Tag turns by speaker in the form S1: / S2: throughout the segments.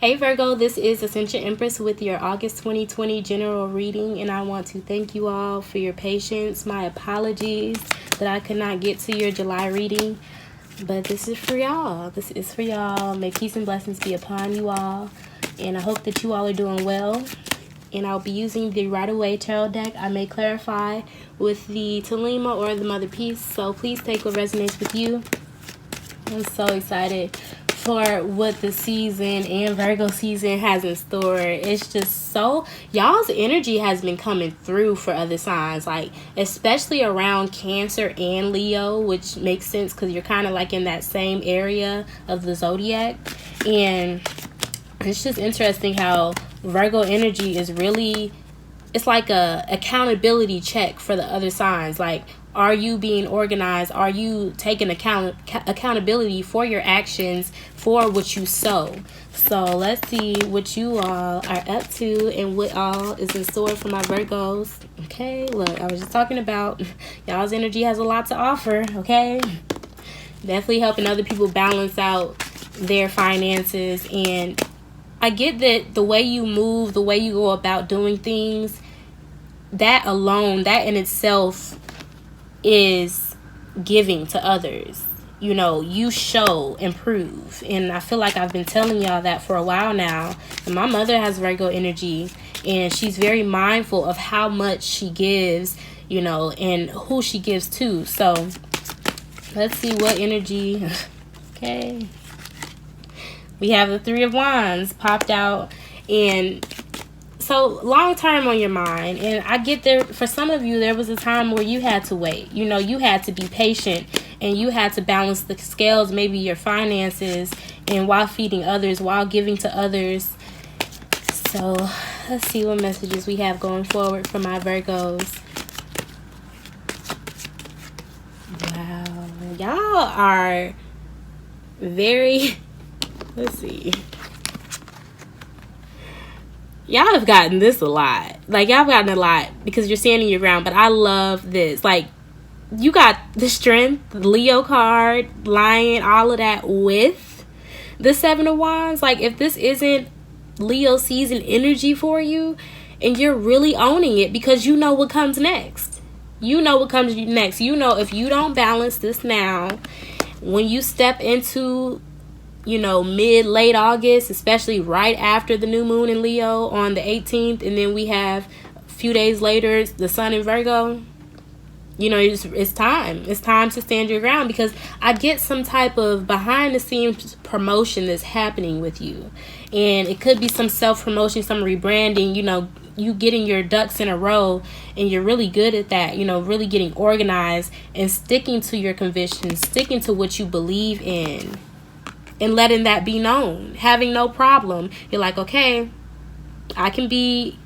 S1: Hey Virgo, this is Ascension Empress with your August 2020 general reading, and I want to thank you all for your patience. My apologies that I could not get to your July reading, but this is for y'all. This is for y'all. May peace and blessings be upon you all, and I hope that you all are doing well. And I'll be using the Right Away Tarot deck. I may clarify with the Talima or the Mother Peace, so please take what resonates with you. I'm so excited for what the season and Virgo season has in store. It's just so, y'all's energy has been coming through for other signs, like especially around Cancer and Leo, which makes sense because you're kind of like in that same area of the zodiac. And it's just interesting how Virgo energy is really, it's like a accountability check for the other signs. Like, are you being organized? Are you taking accountability for your actions, for what you sow? So let's see what you all are up to and what all is in store for my Virgos. Okay, look, I was just talking about y'all's energy has a lot to offer. Okay, definitely helping other people balance out their finances. And I get that the way you move, the way you go about doing things, that alone, that in itself is giving to others. You know, you show and prove. And I feel like I've been telling y'all that for a while now. And my mother has Virgo energy, and she's very mindful of how much she gives, you know, and who she gives to. So let's see what energy. Okay. We have the Three of Wands popped out, and so long term on your mind. And I get there, for some of you, there was a time where you had to wait. You know, you had to be patient, and you had to balance the scales, maybe your finances, and while feeding others, while giving to others. So let's see what messages we have going forward for my Virgos. Wow, y'all are very, let's see. Y'all have gotten this a lot. Like, y'all have gotten a lot because you're standing your ground. But I love this. Like, you got the Strength, the Leo card, Lion, all of that with the Seven of Wands. Like, if this isn't Leo season energy for you, and you're really owning it because you know what comes next. You know what comes next. You know, if you don't balance this now, when you step into, you know, late August, especially right after the new moon in Leo on the 18th, and then we have a few days later the sun in Virgo, you know, it's time. It's time to stand your ground, because I get some type of behind the scenes promotion that's happening with you. And it could be some self-promotion, some rebranding, you know, you getting your ducks in a row, and you're really good at that, you know, really getting organized and sticking to your convictions, sticking to what you believe in, and letting that be known, having no problem. You're like, okay, I can be,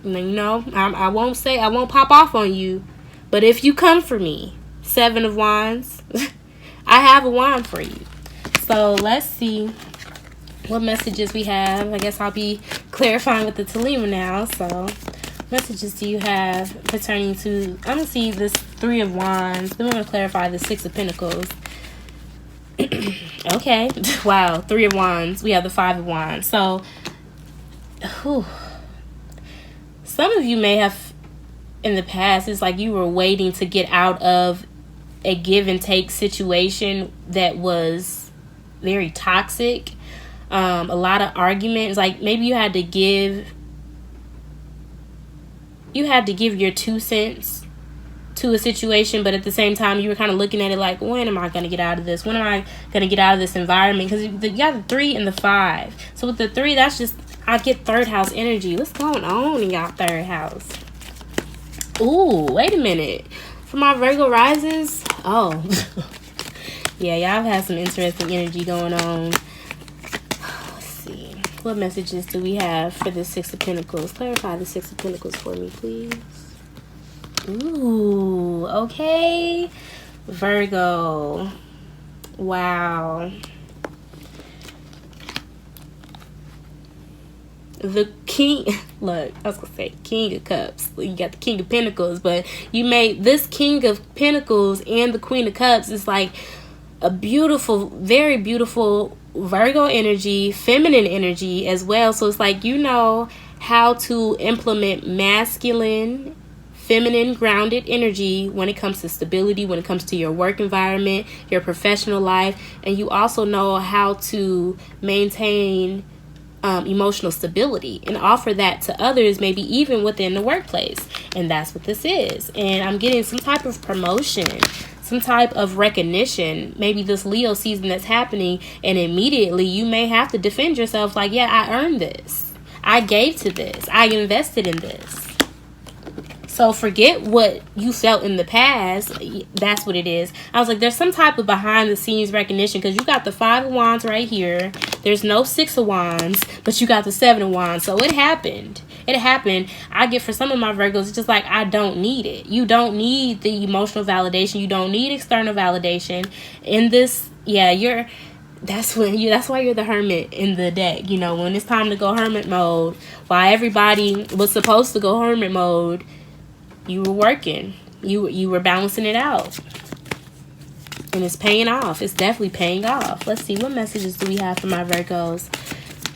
S1: you know, I won't pop off on you, but if you come for me, Seven of Wands, I have a wand for you. So let's see what messages we have. I guess I'll be clarifying with the Talima now. So messages do you have pertaining to, I'm going to see this Three of Wands, then we're going to clarify the Six of Pentacles. Okay, wow, Three of Wands. We have the Five of Wands. So, some of you may have, in the past, it's like you were waiting to get out of a give and take situation that was very toxic. A lot of arguments. Like, maybe you had to give your 2 cents to a situation, but at the same time you were kind of looking at it like, when am I going to get out of this? When am I going to get out of this environment? Because you got the 3 and the 5. So with the 3, that's just, I get third house energy. What's going on in y'all third house? Ooh, wait a minute. For my Virgo rises, oh yeah, y'all have had some interesting energy going on. Let's see, what messages do we have for the Six of Pentacles? Clarify the Six of Pentacles for me, please. Ooh, okay. Virgo. Wow. The King, look, I was going to say King of Cups. You got the King of Pentacles, but you made this King of Pentacles and the Queen of Cups is like a beautiful, very beautiful Virgo energy, feminine energy as well. So it's like, you know how to implement masculine, feminine, grounded energy when it comes to stability, when it comes to your work environment, your professional life. And you also know how to maintain emotional stability and offer that to others, maybe even within the workplace. And that's what this is. And I'm getting some type of promotion, some type of recognition, maybe this Leo season that's happening, and immediately you may have to defend yourself like, yeah, I earned this. I gave to this. I invested in this. So forget what you felt in the past. That's what it is. I was like, there's some type of behind the scenes recognition, because you got the 5 of Wands right here. There's no 6 of Wands, but you got the 7 of Wands. So it happened. It happened. I get, for some of my Virgos, it's just like, I don't need it. You don't need the emotional validation. You don't need external validation. In this, yeah, that's why you're the hermit in the deck. You know, when it's time to go hermit mode, while everybody was supposed to go hermit mode, you were working. You were balancing it out. And it's paying off. It's definitely paying off. Let's see, what messages do we have for my Virgos?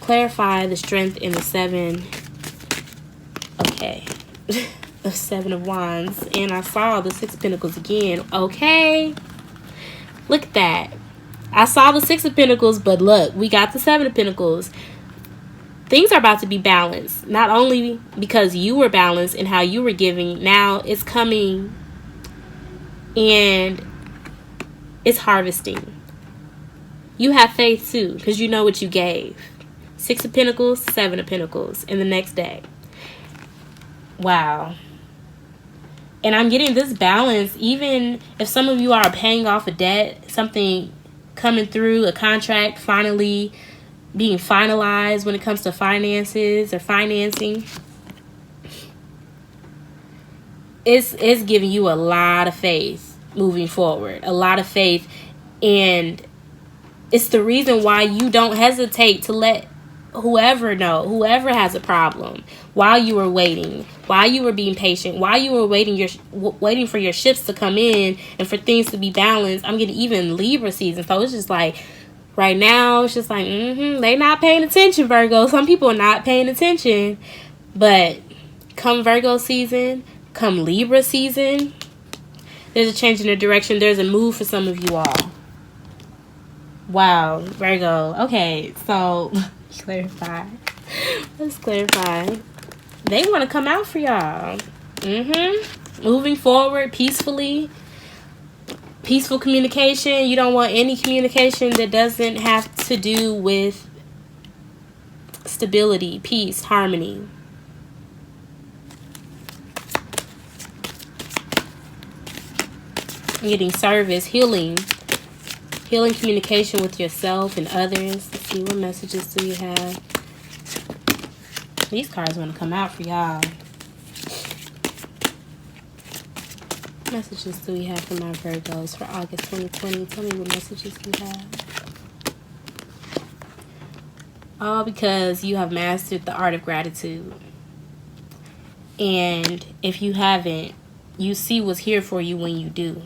S1: Clarify the strength in the 7. Okay. The 7 of Wands. And I saw the 6 of Pentacles again. Okay. Look at that. I saw the 6 of Pentacles, but look, we got the 7 of Pentacles. Things are about to be balanced. Not only because you were balanced in how you were giving, now it's coming and it's harvesting. You have faith too, because you know what you gave. 6 of Pentacles, 7 of Pentacles in the next day. Wow. And I'm getting this balance, even if some of you are paying off a debt, something coming through, a contract finally being finalized when it comes to finances or financing. It's giving you a lot of faith moving forward, a lot of faith. And it's the reason why you don't hesitate to let whoever know, whoever has a problem, while you were waiting, while you were being patient, while you were waiting for your ships to come in and for things to be balanced. I'm getting even Libra season. So it's just like, right now, it's just like, they not paying attention, Virgo. Some people are not paying attention. But come Virgo season, come Libra season, there's a change in the direction. There's a move for some of you all. Wow, Virgo. Okay, so clarify. Let's clarify. They want to come out for y'all. Moving forward peacefully. Peaceful communication. You don't want any communication that doesn't have to do with stability, peace, harmony. Getting service, healing communication with yourself and others. Let's see, what messages do you have? These cards want to come out for y'all. What messages do we have for my Virgos for August 2020? Tell me what messages you have. All because you have mastered the art of gratitude. And if you haven't, you see what's here for you when you do.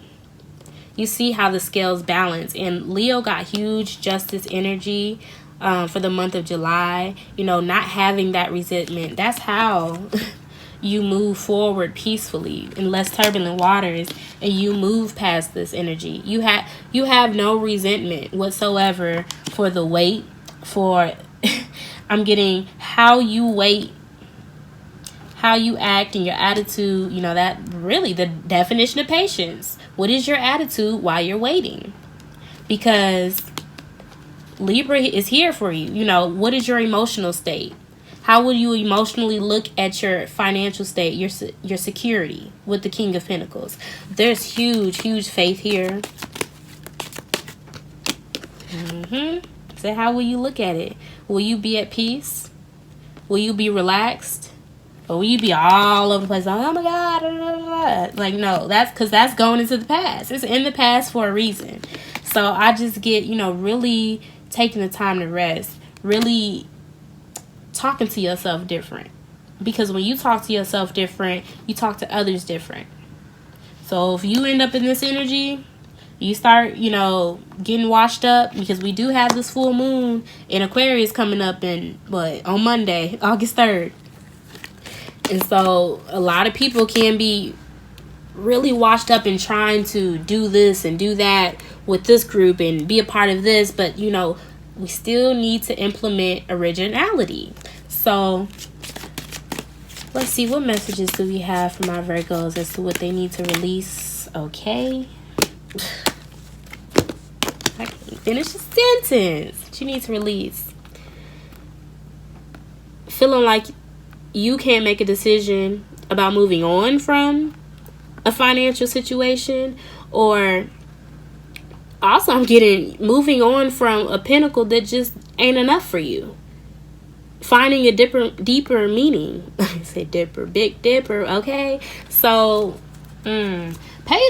S1: You see how the scales balance. And Leo got huge justice energy for the month of July. You know, not having that resentment. That's how you move forward peacefully in less turbulent waters, and you move past this energy. You have no resentment whatsoever for the wait, for I'm getting how you wait, how you act, and your attitude. You know, that really the definition of patience. What is your attitude while you're waiting? Because Libra is here for you. You know, what is your emotional state? How will you emotionally look at your financial state, your security with the King of Pentacles? There's huge, huge faith here. So how will you look at it? Will you be at peace? Will you be relaxed? Or will you be all over the place? Like, oh my God. Blah, blah, blah. Like, no, that's because that's going into the past. It's in the past for a reason. So I just get, you know, really taking the time to rest. Really talking to yourself different. Because when you talk to yourself different, you talk to others different. So if you end up in this energy, You start, getting washed up, because we do have this full moon in Aquarius coming up on Monday, August 3rd. And so a lot of people can be really washed up in trying to do this and do that with this group and be a part of this, but we still need to implement originality. So let's see, what messages do we have from our Virgos as to what they need to release? Okay. I can't finish a sentence. What you need to release? Feeling like you can't make a decision about moving on from a financial situation, or also I'm getting moving on from a pinnacle that just ain't enough for you. Finding a deeper meaning. I say dipper, big dipper, okay? So, pay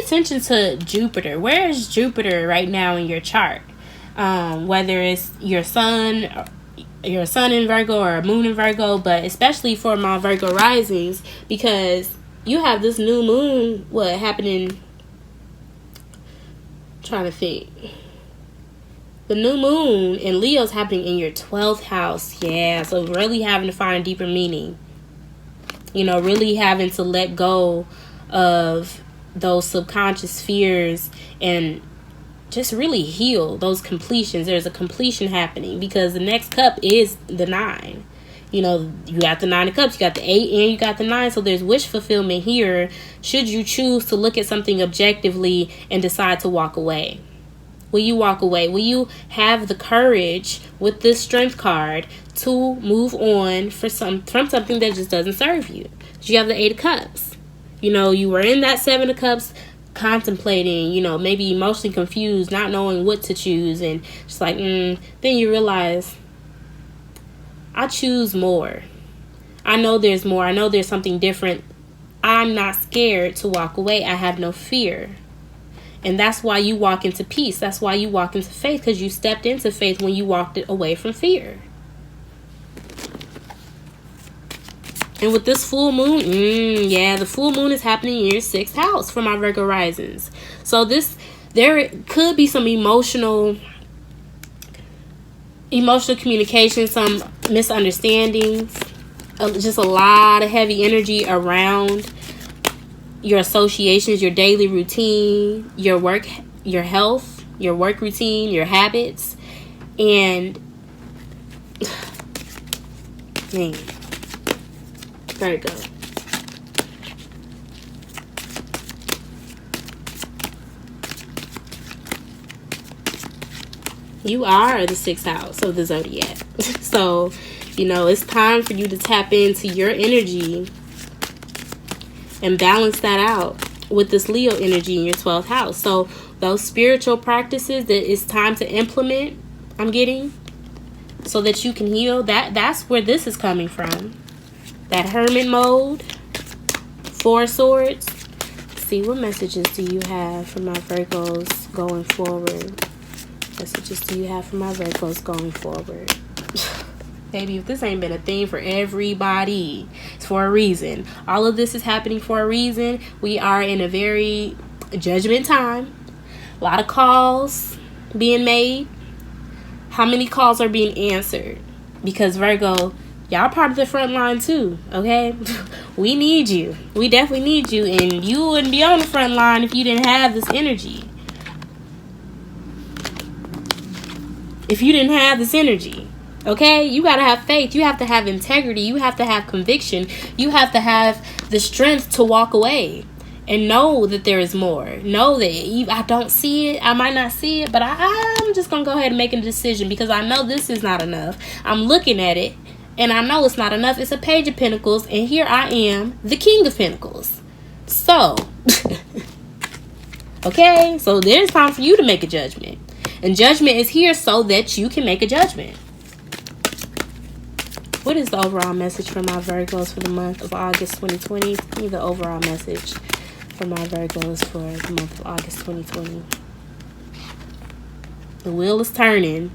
S1: attention to Jupiter. Where is Jupiter right now in your chart? Whether it's your sun in Virgo or moon in Virgo, but especially for my Virgo risings, because you have this new moon, happening? Trying to think. The new moon in Leo's happening in your 12th house. Yeah, so really having to find a deeper meaning. Really having to let go of those subconscious fears and just really heal those completions. There's a completion happening because the next cup is the 9. You got the 9 of cups, you got the 8, and you got the 9. So there's wish fulfillment here should you choose to look at something objectively and decide to walk away. Will you walk away? Will you have the courage with this strength card to move on from something that just doesn't serve you? You have the 8 of cups. You were in that 7 of cups contemplating, maybe emotionally confused, not knowing what to choose, and just like, then you realize, I choose more. I know there's more. I know there's something different. I'm not scared to walk away. I have no fear. And that's why you walk into peace. That's why you walk into faith, because you stepped into faith when you walked away from fear. And with this full moon, the full moon is happening in your 6th house for my Virgo risings. So there could be some emotional communication, some misunderstandings, just a lot of heavy energy around your associations, your daily routine, your work, your health, your work routine, your habits, and man, Virgo. You are the 6th house of the zodiac. So, it's time for you to tap into your energy and balance that out with this Leo energy in your 12th house. So those spiritual practices that it's time to implement, I'm getting, so that you can heal, that's where this is coming from. That hermit mode, 4 of Swords. See, what messages do you have for my Virgos going forward? Messages do you have for my Virgos going forward? Baby, if this ain't been a thing for everybody, it's for a reason. All of this is happening for a reason. We are in a very judgment time. A lot of calls being made. How many calls are being answered? Because Virgo, y'all part of the front line too, okay? We need you. We definitely need you. And you wouldn't be on the front line if you didn't have this energy. If you didn't have this energy. Okay, you got to have faith. You have to have integrity. You have to have conviction. You have to have the strength to walk away and know that there is more. Know that I don't see it. I might not see it, but I'm just going to go ahead and make a decision because I know this is not enough. I'm looking at it and I know it's not enough. It's a Page of Pentacles and here I am, the King of Pentacles. So, okay, so there's time for you to make a judgment. And judgment is here so that you can make a judgment. What is the overall message for my Virgos for the month of August 2020? Give me the overall message for my Virgos for the month of August 2020. The wheel is turning.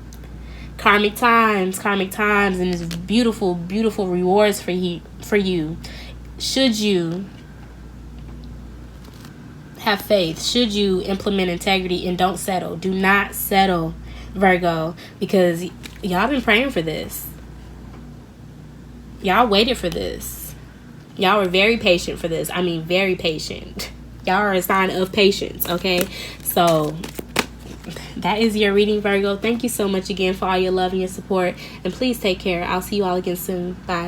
S1: Karmic times, and it's beautiful, beautiful rewards for you. Should you have faith. Should you implement integrity and don't settle. Do not settle, Virgo, because y'all been praying for this. Y'all waited for this. Y'all were very patient for this. I mean, very patient. Y'all are a sign of patience, okay? So that is your reading, Virgo. Thank you so much again for all your love and your support. And please take care. I'll see you all again soon. Bye.